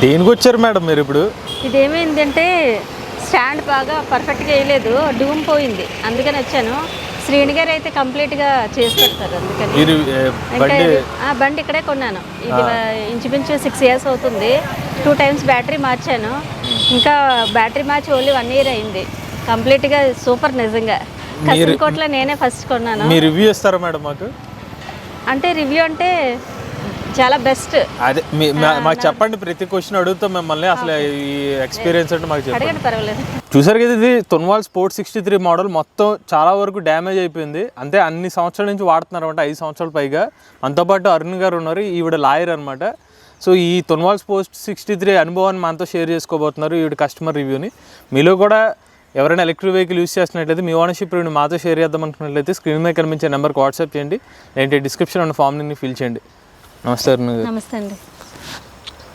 దేనికి వచ్చారు మేడం మీరు ఇప్పుడు? ఇదేమైందంటే స్టాండ్ బాగా పర్ఫెక్ట్గా వేయలేదు, డూమ్ పోయింది, అందుకని వచ్చాను. శ్రీని గారు అయితే కంప్లీట్గా చేసి పెడతారు, అందుకని. బండి ఇక్కడే కొన్నాను. ఇది ఇంచుమించు 6 years అవుతుంది. 2 times బ్యాటరీ మార్చాను. ఇంకా బ్యాటరీ మార్చి ఓన్లీ 1 year అయింది. కంప్లీట్గా సూపర్, నిజంగా. కసింకోట్లో నేనే ఫస్ట్ కొన్నాను. మీ రివ్యూ ఇస్తారా మేడం మాకు? అంటే రివ్యూ అంటే చాలా బెస్ట్. అదే మాకు చెప్పండి, ప్రతి క్వశ్చన్ అడుగుతాం మిమ్మల్ని. అసలు ఈ ఎక్స్పీరియన్స్ అంటే మాకు చెప్పండి. పర్వాలేదు. చూసారు కదా, ఇది తొన్వాల్ స్పోర్ట్ 63 మోడల్. మొత్తం చాలా వరకు డ్యామేజ్ అయిపోయింది. అంతే, అన్ని సంవత్సరాల నుంచి వాడుతున్నారు అనమాట, 5 సంవత్సరాల పైగా. మనతోపాటు అరుణ్ గారు ఉన్నారు, ఈవిడ లాయర్ అనమాట. సో ఈ తొన్వాల్ స్పోర్ట్ 63 అనుభవాన్ని మనతో షేర్ చేసుకోబోతున్నారు, ఈవిడ కస్టమర్ రివ్యూని. మీలో కూడా ఎవరైనా ఎలక్ట్రిక్ వెహికల్ యూస్ చేస్తున్నట్లయితే, మీ ఓనర్షిప్ రివ్యూని మాతో షేర్ చేద్దాం అనుకున్నట్లయితే స్క్రీన్ మీద కనిపించే నెంబర్కి వాట్సాప్ చేయండి, లేదంటే డిస్క్రిప్షన్ ఉన్న ఫామ్ని ఫిల్ చేయండి. నమస్తే అరుణ్ గారు. నమస్తే అండి.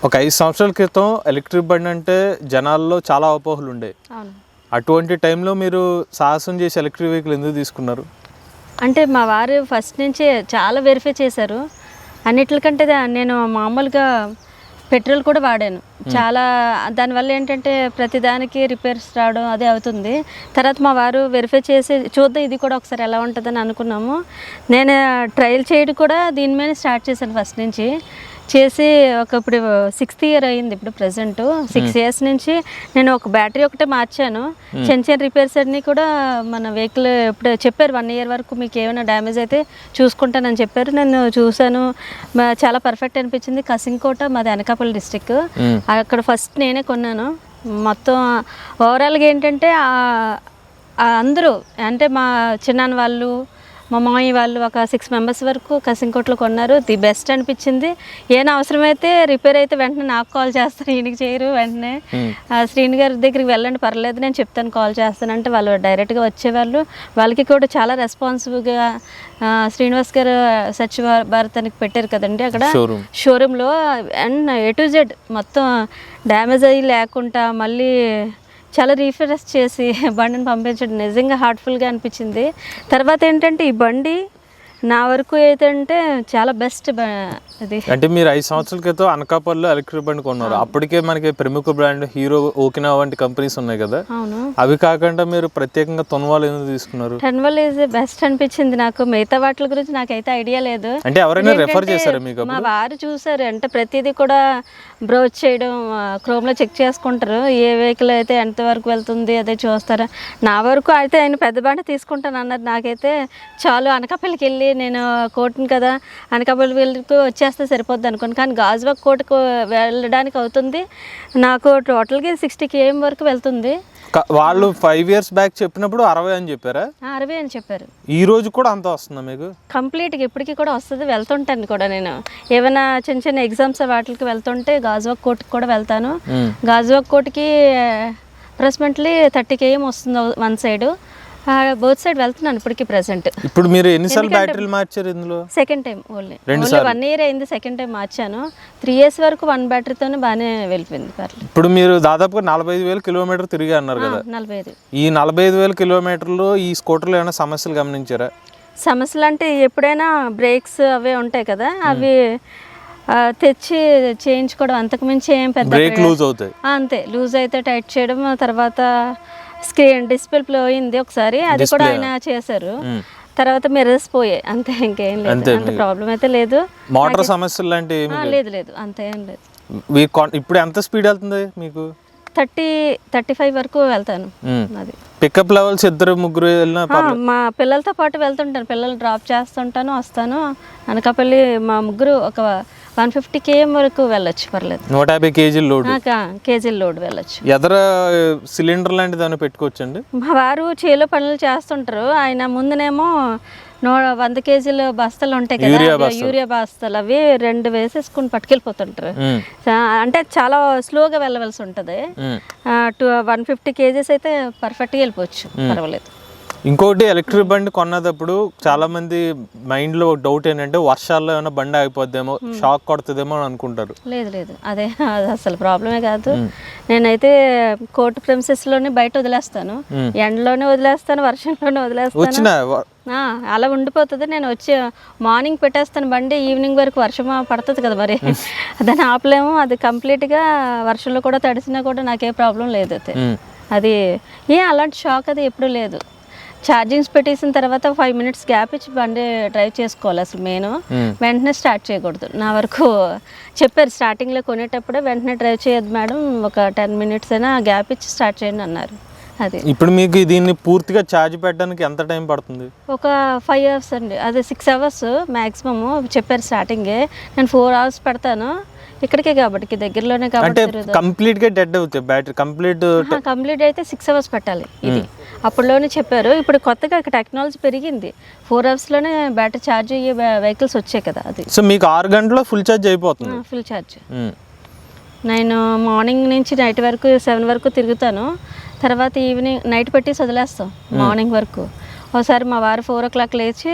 ఒక 5 సంవత్సరాల క్రితం ఎలక్ట్రిక్ బండి అంటే జనాల్లో చాలా అపోహలు ఉండేవి. అటువంటి టైంలో మీరు సాహసం చేసి ఎలక్ట్రిక్ వెహికల్ ఎందుకు తీసుకున్నారు? అంటే మా వారు ఫస్ట్ నుంచే చాలా వెరిఫై చేశారు. అన్నిటికంటే నేను మామూలుగా పెట్రోల్ కూడా వాడాను చాలా. దానివల్ల ఏంటంటే ప్రతిదానికి రిపేర్స్ రావడం అదే అవుతుంది. తర్వాత మా వారు వెరిఫై చేసి చూద్దాం ఇది కూడా ఒకసారి ఎలా ఉంటుందని అనుకున్నాము. నేను ట్రయల్ చేయడం కూడా దీని మీద స్టార్ట్ చేశాను ఫస్ట్ నుంచి. చేసి ఇప్పుడు 6th year అయింది. ఇప్పుడు ప్రజెంట్ 6 years నుంచి నేను ఒక బ్యాటరీ ఒకటే మార్చాను. చిన్న రిపేర్స్ అన్నీ కూడా మన వెహికల్ ఇప్పుడు చెప్పారు 1 year వరకు మీకు ఏమైనా డ్యామేజ్ అయితే చూసుకుంటానని చెప్పారు. నేను చూశాను, చాలా పర్ఫెక్ట్ అనిపించింది. కసింకోట మాది అనకాపల్లి డిస్టిక్. అక్కడ ఫస్ట్ నేనే కొన్నాను. మొత్తం ఓవరాల్గా ఏంటంటే అందరూ అంటే మా చిన్నాన్న వాళ్ళు, మా మామయ్య వాళ్ళు ఒక 6 members వరకు కసింకోట్లో కొన్నారు. ది బెస్ట్ అనిపించింది. ఏమైనా అవసరమైతే రిపేర్ అయితే వెంటనే నాకు కాల్ చేస్తారు, ఈయనకి చేయరు. వెంటనే శ్రీని గారి దగ్గరికి వెళ్ళండి పర్లేదు, నేను చెప్తాను, కాల్ చేస్తాను అంటే వాళ్ళు డైరెక్ట్గా వచ్చేవాళ్ళు. వాళ్ళకి కూడా చాలా రెస్పాన్సివ్గా శ్రీనివాస్ గారు స్వచ్ఛ భారత్ అని పెట్టారు కదండి అక్కడ షోరూంలో. అండ్ A to Z మొత్తం డ్యామేజ్ అయ్యి లేకుండా మళ్ళీ చాలా రీఫ్రెష్ చేసి బండిని పంపించడం నిజంగా హార్ట్ఫుల్గా అనిపించింది. తర్వాత ఏంటంటే ఈ బండి నా వరకు ఏంటంటే చాలా బెస్ట్. అది అంటే మీరు 5 సంవత్సరాల క్రితం అనకాపల్లిలో ఎలక్ట్రిక్ బండి కొన్నారు. అప్పటికే మనకి ప్రముఖ బ్రాండ్ హీరో, ఓకినా వంటి కంపెనీస్ ఉన్నాయి కదా. అవును. అవి కాకుండా మీరు ప్రత్యేకంగా తొన్వాల్ ఎందుకు తీసుకున్నారు? టెన్వాల్ ఈజ్ బెస్ట్ అనిపించింది నాకు. మిగతా వాటి గురించి నాకైతే ఐడియా లేదు. అంటే ఎవరైనా రెఫర్ చేశారా మీకు? మా వారు చూసారు, అంటే ప్రతిదీ కూడా బ్రౌజ్ చేయడం, క్రోమ్లో చెక్ చేసుకుంటారు, ఏ వెహికల్ అయితే ఎంతవరకు వెళ్తుంది అదే చూస్తారు. నా వరకు అయితే ఆయన పెద్ద బండి తీసుకుంటాను అన్నారు. నాకైతే చాలు, అనకాపల్లికి వెళ్ళి నేను కోర్టుని కదా, అనకాపల్లి వెళ్ళి వచ్చేస్తే సరిపోద్ది అనుకోండి. కానీ గాజువాక్ కోర్టుకు వెళ్ళడానికి అవుతుంది నాకు. టోటల్గా 60 km వరకు వెళ్తుంది. వాళ్ళు 5 years బ్యాక్ చెప్పినప్పుడు 60 అని చెప్పారా? 60 అని చెప్పారు. ఈ రోజు కూడా అంత వస్తుందా మీకు? కంప్లీట్గా ఇప్పటికీ కూడా వస్తుంది. వెళ్తుంటాను కూడా నేను, ఏమైనా చిన్న చిన్న ఎగ్జామ్స్ వాటికి వెళ్తుంటే గాజువాక్ కోర్టుకి కూడా వెళ్తాను. గాజువాక్ కోర్టుకి అప్రాక్సిమేట్లీ 30 km వస్తుంది వన్ సైడ్. బోత్ సైడ్ వెళ్తున్నాను ఇప్పటికి ప్రెసెంట్. ఇప్పుడు మీరు ఎన్నిసార్లు బ్యాటరీలు మార్చారు ఇందులో? సెకండ్ టైం ఓన్లీ 1 year అయింది. సెకండ్ టైం మార్చాను. 3 years వరకు 1 బ్యాటరీతోనే బాగానే వెళ్ళిపోయింది. ఇప్పుడు మీరు దాదాపుగా 45,000 కిలోమీటర్ తిరిగి అన్నారు కదా. 45. ఈ 45,000 కిలోమీటర్లు ఈ స్కూటర్లో ఏమైనా సమస్యలు గమనించారా? సమస్యలు అంటే ఎప్పుడైనా బ్రేక్స్ అవే ఉంటాయి కదా, అవి తెచ్చి చేయించుకోవడం, అంతకుమించి ఏం పెద్ద. బ్రేక్ లూజ్ అవుతాయి అంతే, లూజ్ అయితే టైట్ చేయడం. తర్వాత స్క్రీన్ డిస్ప్లే పోయింది ఒకసారి, అది కూడా ఆయన చేశారు. తర్వాత మిర్రర్స్ పోయాయి, అంతే, ఇంకేం లేదు. అంత ప్రాబ్లం అయితే లేదు. మోటార్ సమస్యలు లాంటివి లేదు, అంతే ఏం లేదు. ఇప్పుడు ఎంత స్పీడ్ వెళ్తుంది మీకు? 30-35 వరకు వెళ్తాను. అది పికప్ లెవెల్స్ 2-3 వెళ్ళినా మా పిల్లలతో పాటు వెళ్తుంటాను. పిల్లలు డ్రాప్ చేస్తుంటాను, వస్తాను. అనకాపల్లి మా ముగ్గురు ఒక 150 km వరకు వెళ్ళొచ్చు, పర్లేదు. 150 kg లోడ్, కేజీల లోడ్ వెళ్ళొచ్చు. ఎదర సిలిండర్ లాంటిది ఏమైనా పెట్టుకోవచ్చండి? మా వారు చేలో పనులు చేస్తుంటారు. ఆయన ముందునేమో 100 kg బస్తాలు ఉంటాయి కదా, యూరియా బస్తాలు, అవి 2 వేసేసుకుని పట్టుకెళ్ళిపోతుంటారు. అంటే చాలా స్లోగా వెళ్ళవలసి ఉంటుంది. 150 kgs అయితే పర్ఫెక్ట్గా వెళ్ళిపోవచ్చు, పర్వాలేదు. ఇంకోటి, ఎలక్ట్రిక్ బండి కొన్నప్పుడు చాలా మంది మైండ్ లో డౌట్ ఏంటంటే వర్షాల్లో ఏమైనా బండి ఆగిపోద్దేమో, షాక్ కొడుతుందేమో అని అనుకుంటారు. లేదు, అదే అసలు ప్రాబ్లమే కాదు. నేనైతే కోర్టు ప్రెమిసెస్లోనే బయట వదిలేస్తాను, ఎండలోనే వదిలేస్తాను, వర్షంలోనే వదిలేస్తాను. అలా ఉండిపోతుంది. నేను వచ్చి మార్నింగ్ పెట్టేస్తాను బండి, ఈవినింగ్ వరకు వర్షం పడుతుంది కదా మరి దాన్ని ఆపలేము. అది కంప్లీట్గా వర్షంలో కూడా తడిసినా కూడా నాకే ప్రాబ్లం లేదు. అయితే అది అలాంటి షాక్ అది ఎప్పుడూ లేదు. ఛార్జింగ్స్ పెట్టేసిన తర్వాత 5 minutes గ్యాప్ ఇచ్చి బండి డ్రైవ్ చేసుకోవాలి. అసలు మెయిన్ వెంటనే స్టార్ట్ చేయకూడదు. నా వరకు చెప్పారు స్టార్టింగ్లో కొనేటప్పుడే, వెంటనే డ్రైవ్ చేయొద్దు మేడం, ఒక 10 minutes అయినా గ్యాప్ ఇచ్చి స్టార్ట్ చేయండి అన్నారు. అది ఇప్పుడు మీకు దీన్ని పూర్తిగా ఛార్జ్ పెట్టడానికి ఎంత టైం పడుతుంది? ఒక 5 hours అండి, అదే 6 hours మ్యాక్సిమమ్ చెప్పారు స్టార్టింగే. నేను 4 hours పెడతాను ఇక్కడికే కాబట్టి దగ్గరలోనే కాబట్టి. కంప్లీట్ గా డెడ్ అవుతాయి బ్యాటరీ? కంప్లీట్ అయితే 6 hours పెట్టాలి ఇది అప్పుడులోనే చెప్పారు. ఇప్పుడు కొత్తగా టెక్నాలజీ పెరిగింది, 4 hours లోనే బ్యాటరీ ఛార్జ్ అయ్యే వెహికల్స్ వచ్చాయి కదా. అది సో మీకు 6 గంటల్లో ఫుల్ ఛార్జ్ అయిపోతుంది? Full charge. నేను మార్నింగ్ నుంచి నైట్ వరకు 7 వరకు తిరుగుతాను, తర్వాత ఈవినింగ్ నైట్ పెట్టేసి వదిలేస్తాం మార్నింగ్ వరకు. ఒకసారి మా వారు 4 o'clock లేచి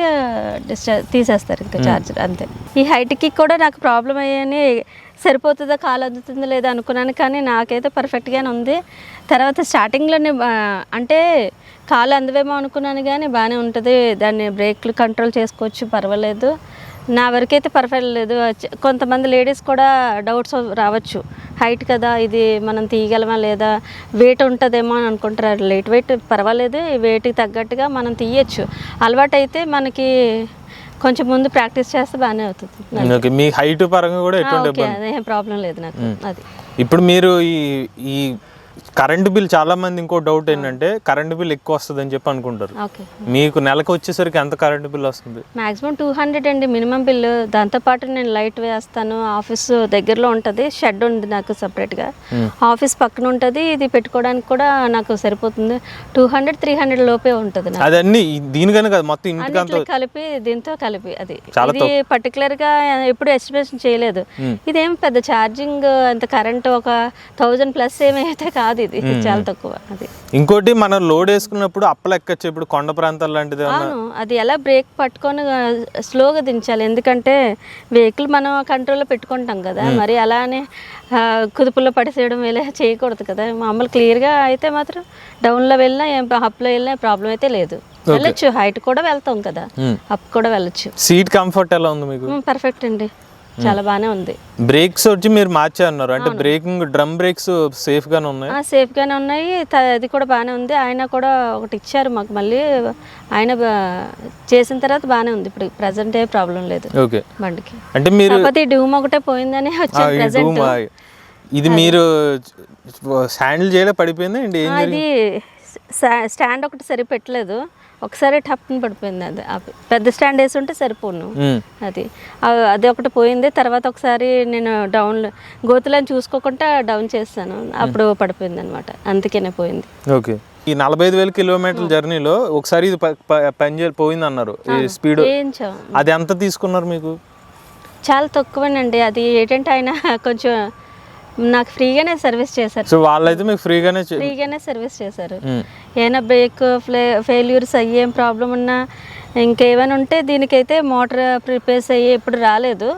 తీసేస్తారు ఇంకా ఛార్జర్, అంతే. ఈ హైట్కి కూడా నాకు ప్రాబ్లం అయ్యాని, సరిపోతుందా కాలు అందుతుందా లేదా అనుకున్నాను, కానీ నాకైతే పర్ఫెక్ట్గానే ఉంది. తర్వాత స్టార్టింగ్లోనే అంటే కాలు అందవేమో అనుకున్నాను, కానీ బాగానే ఉంటుంది, దాన్ని బ్రేక్లు కంట్రోల్ చేసుకోవచ్చు, పర్వాలేదు. నా వరకైతే పర్ఫెక్ట్ లేదు. కొంతమంది లేడీస్ కూడా డౌట్స్ రావచ్చు, హైట్ కదా ఇది మనం తీయగలమా లేదా, వెయిట్ ఉంటుందేమో అని అనుకుంటారు. లైట్ వెయిట్ పర్వాలేదు, వెయిట్కి తగ్గట్టుగా మనం తీయచ్చు. అలవాటు అయితే మనకి కొంచెం ముందు ప్రాక్టీస్ చేస్తే బాగానే అవుతుంది. మీ హైట్ పరంగా కూడా అదేం ప్రాబ్లం లేదు నాకు. అది ఇప్పుడు మీరు ఈ కరెంట్ బిల్, చాలా మంది ఇంకో డౌట్ ఏంటంటే కరెంట్ బిల్ ఎక్కువ వస్తుంది అని చెప్పి అనుకుంటారు. మీకు నెలకు వచ్చేసరికి ఎంత కరెంట్ బిల్ వస్తుంది? మాక్సిమం 200 అండి మినిమం బిల్లు. దాంతోపాటు నేను లైట్ వేస్తాను, ఆఫీస్ దగ్గరలో ఉంటుంది, షెడ్ ఉంది నాకు సపరేట్గా, ఆఫీస్ పక్కన ఉంటుంది, ఇది పెట్టుకోవడానికి కూడా నాకు సరిపోతుంది. 200-300 లోపే ఉంటుంది. అదన్నీ దీనికనే కదా మొత్తం ఇంటికి కలిపి, దీంతో కలిపి. అది ఇది పర్టికులర్గా ఎప్పుడు ఎస్టిమేషన్ చేయలేదు. ఇదేం పెద్ద ఛార్జింగ్ అంత కరెంట్ ఒక 1000+ ఏమైతే కాదు, ఇది చాలా తక్కువ. అది ఇంకోటి మనం లోడ్ వేసుకున్నప్పుడు అప్పలెక్కచ్చు, ఇప్పుడు కొండ ప్రాంతాలు లాంటిది. అవును, అది ఎలా బ్రేక్ పట్టుకొని స్లోగా దించాలి, ఎందుకంటే వెహికల్ మనం కంట్రోల్లో పెట్టుకుంటాం కదా, మరి అలానే కుదుపుల్లో పడిసేయడం ఇలా చేయకూడదు కదా. మామూలు క్లియర్గా అయితే మాత్రం డౌన్లో వెళ్ళినా అప్లో వెళ్ళినా ప్రాబ్లం అయితే లేదు, వెళ్ళొచ్చు. హైట్ కూడా వెళ్తాం కదా, అప్ కూడా వెళ్ళొచ్చు. సీట్ కంఫర్ట్ ఎలా ఉంది మీకు? పర్ఫెక్ట్ అండి, చాలా బాగానే ఉంది. బ్రేక్స్ వచ్చి మీరు మార్చారు అంటే బ్రేకింగ్ డ్రమ్ బ్రేక్స్ సేఫ్ గానే ఉన్నాయి? సేఫ్ గానే ఉన్నాయి, అది కూడా బాగానే ఉంది. ఆయన కూడా ఒకటి ఇచ్చారు మాకు, మళ్ళీ ఆయన చేసిన తర్వాత బాగానే ఉంది. ఇప్పుడు ప్రెసెంట్ ఏ ప్రాబ్లం లేదు బండికి. అంటే మీరు డూమ్ ఒకటే పోయిందని వచ్చారు ప్రెసెంట్. ఇది మీరు హ్యాండిల్ చేయలే పడిపోయిందా అండి? అది స్టాండ్ ఒకటి సరి పెట్టలేదు, ఒకసారి టప్ని పడిపోయింది. అది పెద్ద స్టాండ్ వేసి ఉంటే సరిపోను. అది ఒకటి పోయింది. తర్వాత ఒకసారి నేను గోతులను చూసుకోకుండా డౌన్ చేస్తాను, అప్పుడు పడిపోయింది అనమాట, అందుకనే పోయింది. ఓకే. ఈ 45,000 కిలోమీటర్ల జర్నీలో ఒకసారి ఇది పోయింది అన్నారు, స్పీడ్ అది ఎంత తీసుకున్నారు మీకు? చాలా తక్కువేనండి. అది ఏంటంటే ఆయన కొంచెం నాకు ఫ్రీగానే సర్వీస్ చేశారు. సో వాళ్ళైతే మీకు ఫ్రీగానే సర్వీస్ చేశారు. ఏమైనా బ్రేక్ ఫెయిల్యూర్స్ అయ్యి ఏం ప్రాబ్లం ఉన్నా, ఇంకేమైనా ఉంటే దీనికైతే మోటార్ ప్రిపేర్స్ అయ్యి ఎప్పుడు రాలేదు,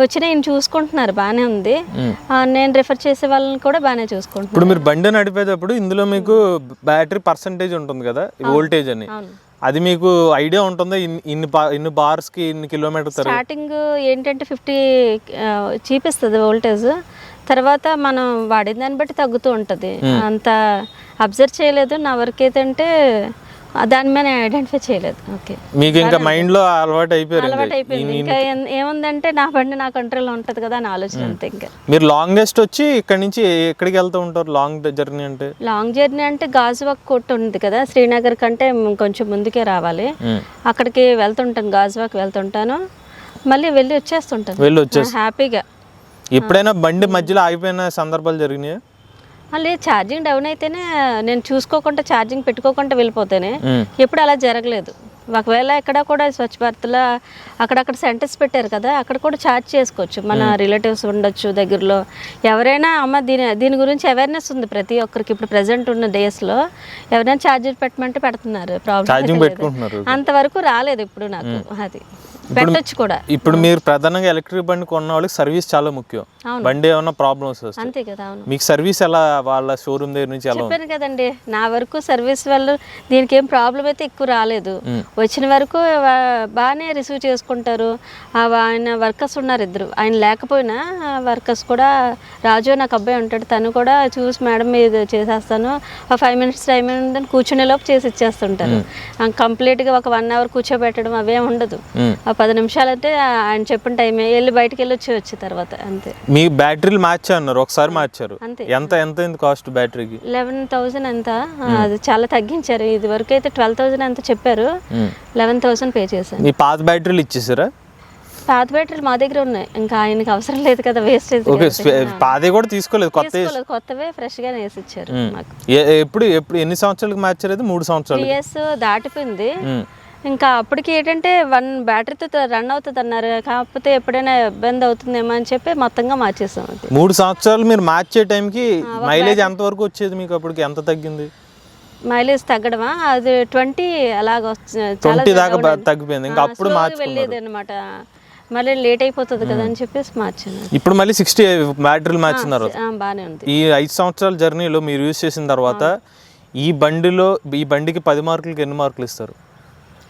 వచ్చినా ఈయన చూసుకుంటున్నారు, బాగానే ఉంది. నేను రిఫర్ చేసే వాళ్ళని కూడా బాగానే చూసుకుంటున్నాను. ఇప్పుడు మీరు బండి నడిపేటప్పుడు ఇందులో మీకు బ్యాటరీ పర్సంటేజ్ ఉంటుంది కదా, వోల్టేజ్ అని, అది మీకు ఐడియా ఉంటుందా? ఇన్ని బార్స్ కి ఇన్ని కిలోమీటర్? స్టార్టింగ్ ఏంటంటే 50 చూపిస్తుంది వోల్టేజ్, తర్వాత మనం వాడిన దాన్ని బట్టి తగ్గుతూ ఉంటుంది. అంత అబ్జర్వ్ చేయలేదు నా వరకు ఏంటంటే, దాని మీద ఐడెంటిఫై చేయలేదు. ఓకే, మీకు ఇంకా మైండ్ లో అలవాటు అయిపోయింది. ఇంకా ఏముందంటే నా బండి నా కంట్రోల్లో ఉంటుంది కదా అని ఆలోచన అంతే. ఇంకా మీరు లాంగెస్ట్ వచ్చి ఇక్కడ నుంచి ఎక్కడికి వెళ్తూ ఉంటారు? లాంగ్ జర్నీ అంటే గాజువాక్ కోట ఉంది కదా, శ్రీనగర్ కంటే కొంచెం ముందుకే రావాలి, అక్కడికి వెళ్తుంటాను, గాజువాక్ వెళ్తుంటాను, మళ్ళీ వెళ్ళి వచ్చేస్తుంటాను హ్యాపీగా. ఎప్పుడైనా బండి మధ్యలో ఆగిపోయిన సందర్భాలు జరిగినాయా? లేదు, ఛార్జింగ్ డౌన్ అయితేనే నేను చూసుకోకుండా ఛార్జింగ్ పెట్టుకోకుండా వెళ్ళిపోతేనే, ఎప్పుడు అలా జరగలేదు. ఒకవేళ ఎక్కడ కూడా స్వచ్ఛ భారత్లో అక్కడక్కడ సెంటర్స్ పెట్టారు కదా, అక్కడ కూడా ఛార్జ్ చేసుకోవచ్చు. మన రిలేటివ్స్ ఉండొచ్చు దగ్గరలో, ఎవరైనా అమ్మ దీని గురించి అవేర్నెస్ ఉంది ప్రతి ఒక్కరికి. ఇప్పుడు ప్రెసెంట్ ఉన్న డేస్లో ఎవరైనా ఛార్జర్ పెట్టమంటే పెడుతున్నారు, ప్రాబ్లం. అంతవరకు రాలేదు ఇప్పుడు నాకు. అది పెట్టొచ్చు కూడా. ఇప్పుడు మీరు ప్రధానంగా ఎలక్ట్రిక్ బండి కొన్న వాళ్ళకి సర్వీస్ చాలా ముఖ్యం. బండి ఏమన్నా ప్రాబ్లమ్స్ వస్తాయి, అంతే కదా. అవును, మీకు సర్వీస్ ఎలా వాళ్ళ షోరూమ్ దగ్గర నుంచి ఎలా చెప్పాను కదండి, నా వరకు సర్వీస్ వల్ల దీనికి ఏం ప్రాబ్లం అయితే ఎక్కువ రాలేదు. వచ్చిన వరకు బాగానే రిసీవ్ చేసుకుంటారు. ఆయన వర్కర్స్ ఉన్నారు ఇద్దరు, ఆయన లేకపోయినా వర్కర్స్ కూడా, రాజు నాకు అబ్బాయి ఉంటాడు, తను కూడా చూసి మేడం ఇది చేసేస్తాను 5 minutes టైం ఉందని కూర్చునే లోపు చేసి ఇచ్చేస్తుంటారు. కంప్లీట్గా ఒక 1 hour కూర్చోబెట్టడం అవేం ఉండదు. 10 నిమిషాలు అంటే ఆయన చెప్పిన టైమే, వెళ్ళి బయటకు వెళ్ళి వచ్చే తర్వాత అంతే. మీ బ్యాటరీలు మార్చా అన్నారు, ఒకసారి మార్చారు, అంతే. ఎంత కాస్ట్ బ్యాటరీకి? 11,000 ఎంత, అది చాలా తగ్గించారు. ఇది వరకు అయితే 12,000 ఎంత చెప్పారు, 11,000 పే చేశాను. మీ పాత బ్యాటరీలు ఇచ్చేసారా? పాత బ్యాటరీలు మా దగ్గర ఉన్నాయి, ఇంకా ఆయనకి అవసరం లేదు కదా, వేస్ట్. పాదే కూడా తీసుకోలేదు, కొత్తవే ఫ్రెష్ గానే వేసి ఇచ్చారు మాకు. ఎప్పుడు ఎన్ని సంవత్సరాలకు మార్చారు? అది 3 సంవత్సరాలు. 3 years దాటిపోయింది. ఇంకా అప్పటికి ఏంటంటే 1 బ్యాటరీతో రన్ అవుతుంది అన్నారు, కాకపోతే ఎప్పుడైనా ఇబ్బంది అవుతుందేమో అని చెప్పి మొత్తంగా మార్చేసాం. 3 సంవత్సరాలు మీరు మార్చే టైంకి మైలేజ్ ఎంత వరకు వచ్చేది మీకు? అప్పటికి ఎంత తగ్గింది మైలేజ్? తగ్గడమా, అది 20 అలాగ 20 దాకా తగ్గిపోయింది. ఇంకా అప్పుడు వెళ్ళేది అనమాట, మళ్ళీ లేట్ అయిపోతుంది కదా అని చెప్పేసి మార్చాను. ఇప్పుడు మళ్ళీ 60 బ్యాటరీలు మార్చినారు. బాగానే ఉంది. ఈ 5 సంవత్సరాల జర్నీలో మీరు యూజ్ చేసిన తర్వాత ఈ బండికి 10 మార్కులకి ఎన్ని మార్కులు ఇస్తారు?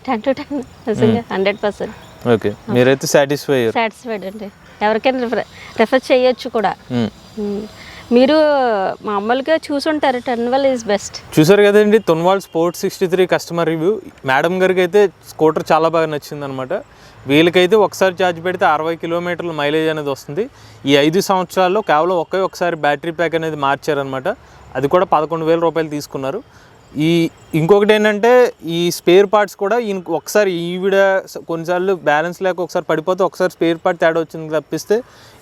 10 to 10 నిజంగా 100%. ఓకే, మీరైతే సాటిస్ఫైడ్ అండి. ఎవరికైనా రెఫర్ చేయొచ్చు కూడా. మీరు మామూలుగా చూసుంటారు, టర్న్వల్ ఈజ్ బెస్ట్. చూసారు కదండి, తొన్వాల్ స్పోర్ట్స్ 63 కస్టమర్ రివ్యూ. మేడం గారికి అయితే స్కూటర్ చాలా బాగా నచ్చింది అనమాట. వీళ్ళకైతే ఒకసారి ఛార్జ్ పెడితే 60 కిలోమీటర్ల మైలేజ్ అనేది వస్తుంది. ఈ 5 సంవత్సరాల్లో కేవలం ఒకసారి బ్యాటరీ ప్యాక్ అనేది మార్చారనమాట, అది కూడా 11,000 రూపాయలు తీసుకున్నారు. ఇంకొకటి ఏంటంటే ఈ స్పేర్ పార్ట్స్ కూడా ఒకసారి కొన్నిసార్లు బ్యాలెన్స్ లేక ఒకసారి పడిపోతే ఒకసారి స్పేర్ పార్ట్ తేడా వచ్చింది తప్పిస్తే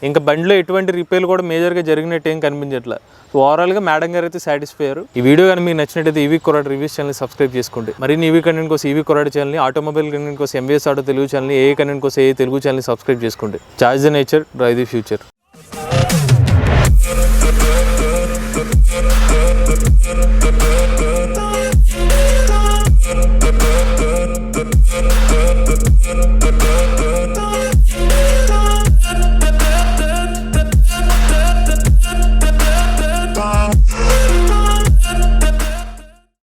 ఇంకా బండిలో ఎటువంటి రిపేర్లు కూడా మేజర్గా జరిగినట్టు ఏం కనిపించట్లేదు. సో ఓవరాల్గా మేడం గారు అయితే సాటిస్ఫై అయ్యారు. ఈ వీడియో కానీ మీకు నచ్చినట్టయితే ఈవీ కొరాడ్ రివ్యూస్ ఛానల్ని సబ్స్క్రైబ్ చేసుకోండి. మరిన్ని ఈవీ కంటెంట్ కోసం ఈవీ కొరాడ్ ఛానల్ని, ఆటోమొబైల్ కంటెంట్ కోసం ఎంవీఎస్ ఆటో తెలుగు ఛానల్ని, ఏ కంటెంట్ కోసం ఏ తెలుగు ఛానల్ని సబ్స్క్రైబ్ చేసుకోండి. Charge the nature, drive the future.